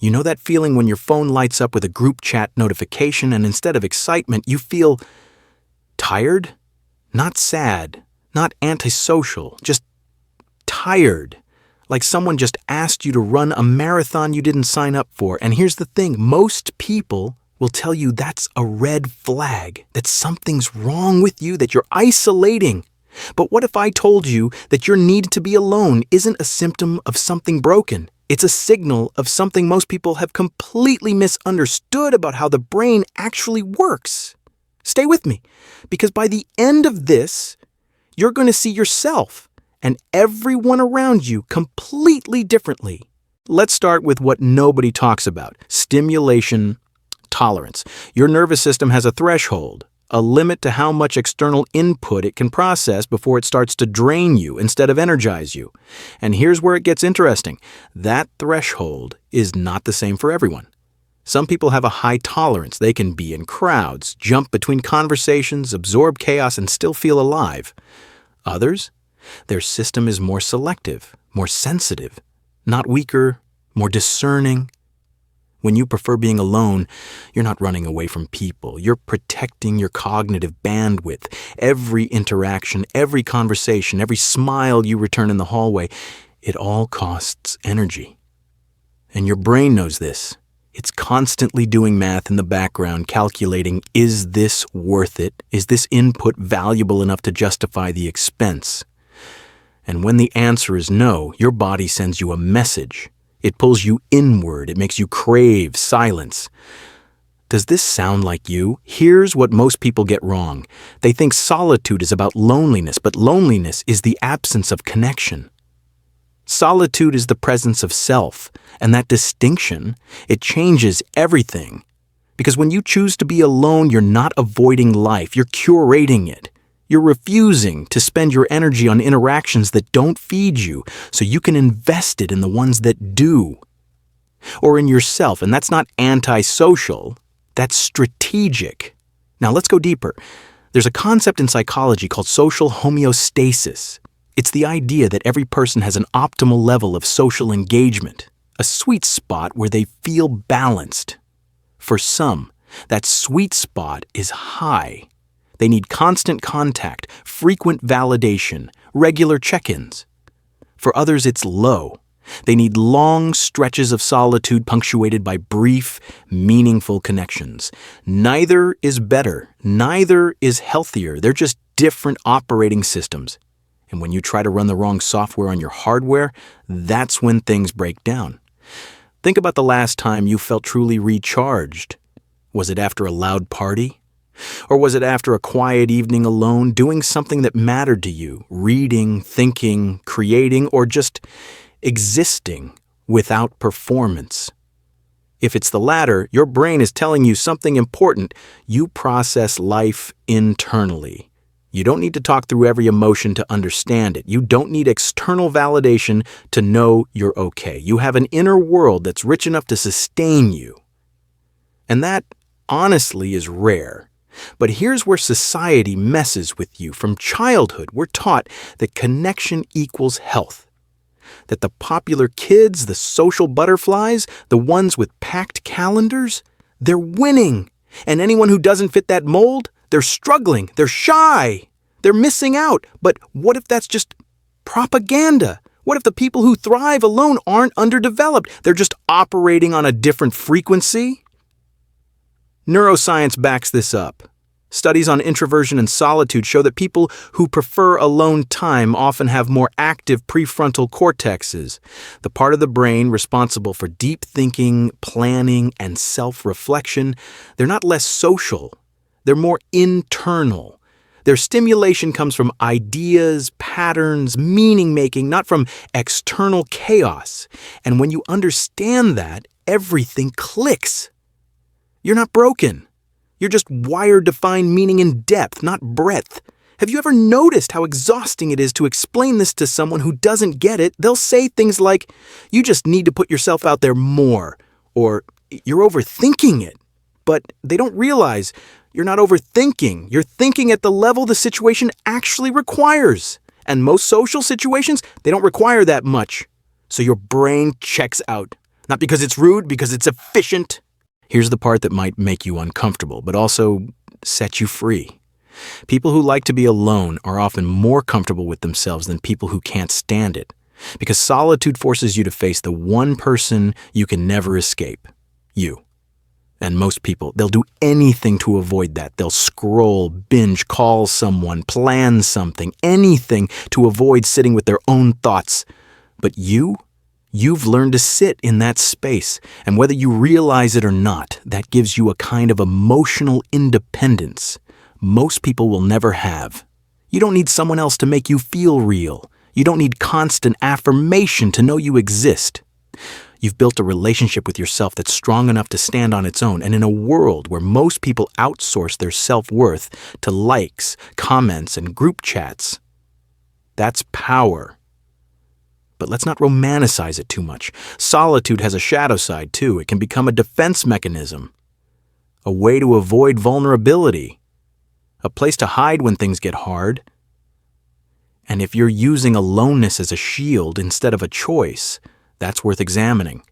You know that feeling when your phone lights up with a group chat notification and instead of excitement, you feel tired? Not sad, not antisocial, just tired. Like someone just asked you to run a marathon you didn't sign up for. And here's the thing, most people will tell you that's a red flag, that something's wrong with you, that you're isolating. But what if I told you that your need to be alone isn't a symptom of something broken? It's a signal of something most people have completely misunderstood about how the brain actually works. Stay with me, because by the end of this, you're going to see yourself and everyone around you completely differently. Let's start with what nobody talks about: stimulation tolerance. Your nervous system has a threshold, a limit to how much external input it can process before it starts to drain you instead of energize you. And here's where it gets interesting. That threshold is not the same for everyone. Some people have a high tolerance. They can be in crowds, jump between conversations, absorb chaos, and still feel alive. Others, their system is more selective, more sensitive, not weaker, more discerning. When you prefer being alone, you're not running away from people. You're protecting your cognitive bandwidth. Every interaction, every conversation, every smile you return in the hallway, it all costs energy. And your brain knows this. It's constantly doing math in the background, calculating, is this worth it? Is this input valuable enough to justify the expense? And when the answer is no, your body sends you a message. It pulls you inward. It makes you crave silence. Does this sound like you? Here's what most people get wrong. They think solitude is about loneliness, but loneliness is the absence of connection. Solitude is the presence of self, and that distinction, it changes everything. Because when you choose to be alone, you're not avoiding life, you're curating it. You're refusing to spend your energy on interactions that don't feed you, so you can invest it in the ones that do. Or in yourself, and that's not antisocial, that's strategic. Now let's go deeper. There's a concept in psychology called social homeostasis. It's the idea that every person has an optimal level of social engagement, a sweet spot where they feel balanced. For some, that sweet spot is high. They need constant contact, frequent validation, regular check-ins. For others, it's low. They need long stretches of solitude punctuated by brief, meaningful connections. Neither is better. Neither is healthier. They're just different operating systems. And when you try to run the wrong software on your hardware, that's when things break down. Think about the last time you felt truly recharged. Was it after a loud party? Or was it after a quiet evening alone, doing something that mattered to you, reading, thinking, creating, or just existing without performance? If it's the latter, your brain is telling you something important. You process life internally. You don't need to talk through every emotion to understand it. You don't need external validation to know you're okay. You have an inner world that's rich enough to sustain you. And that, honestly, is rare. But here's where society messes with you. From childhood, we're taught that connection equals health. That the popular kids, the social butterflies, the ones with packed calendars, they're winning. And anyone who doesn't fit that mold, they're struggling, they're shy, they're missing out. But what if that's just propaganda? What if the people who thrive alone aren't underdeveloped? They're just operating on a different frequency? Neuroscience backs this up. Studies on introversion and solitude show that people who prefer alone time often have more active prefrontal cortexes, the part of the brain responsible for deep thinking, planning, and self-reflection. They're not less social. They're more internal. Their stimulation comes from ideas, patterns, meaning-making, not from external chaos. And when you understand that, everything clicks. You're not broken. You're just wired to find meaning in depth, not breadth. Have you ever noticed how exhausting it is to explain this to someone who doesn't get it? They'll say things like, you just need to put yourself out there more, or you're overthinking it. But they don't realize you're not overthinking. You're thinking at the level the situation actually requires. And most social situations, they don't require that much. So your brain checks out. Not because it's rude, because it's efficient. Here's the part that might make you uncomfortable, but also set you free. People who like to be alone are often more comfortable with themselves than people who can't stand it, because solitude forces you to face the one person you can never escape, you. And most people, they'll do anything to avoid that. They'll scroll, binge, call someone, plan something, anything to avoid sitting with their own thoughts. But you've learned to sit in that space, and whether you realize it or not, that gives you a kind of emotional independence most people will never have. You don't need someone else to make you feel real. You don't need constant affirmation to know you exist. You've built a relationship with yourself that's strong enough to stand on its own, and in a world where most people outsource their self-worth to likes, comments, and group chats, that's power. But let's not romanticize it too much. Solitude has a shadow side, too. It can become a defense mechanism, a way to avoid vulnerability, a place to hide when things get hard. And if you're using aloneness as a shield instead of a choice, that's worth examining.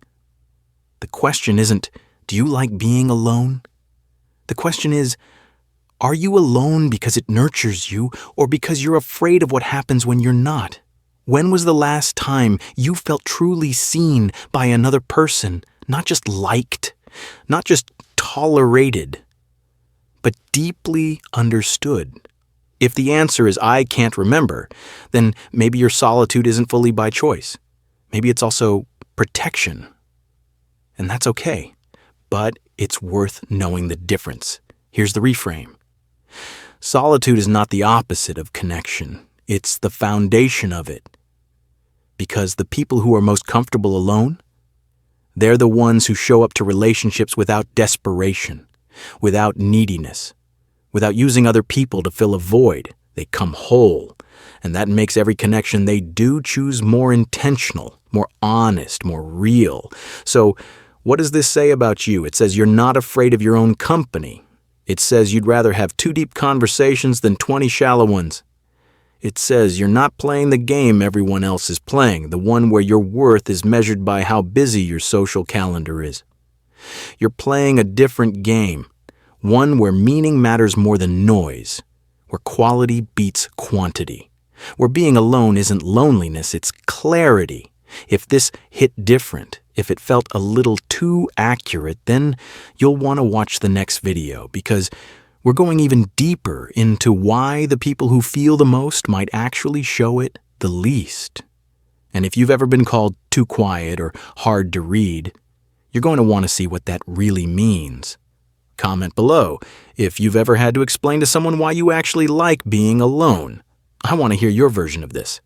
The question isn't, do you like being alone? The question is, are you alone because it nurtures you, or because you're afraid of what happens when you're not? When was the last time you felt truly seen by another person, not just liked, not just tolerated, but deeply understood? If the answer is I can't remember, then maybe your solitude isn't fully by choice. Maybe it's also protection. And that's okay. But it's worth knowing the difference. Here's the reframe. Solitude is not the opposite of connection. It's the foundation of it. Because the people who are most comfortable alone, they're the ones who show up to relationships without desperation, without neediness, without using other people to fill a void. They come whole, and that makes every connection they do choose more intentional, more honest, more real. So, what does this say about you? It says you're not afraid of your own company. It says you'd rather have 2 deep conversations than 20 shallow ones. It says you're not playing the game everyone else is playing, the one where your worth is measured by how busy your social calendar is. You're playing a different game, one where meaning matters more than noise, where quality beats quantity, where being alone isn't loneliness, it's clarity. If this hit different, if it felt a little too accurate, then you'll want to watch the next video, because we're going even deeper into why the people who feel the most might actually show it the least. And if you've ever been called too quiet or hard to read, you're going to want to see what that really means. Comment below if you've ever had to explain to someone why you actually like being alone. I want to hear your version of this.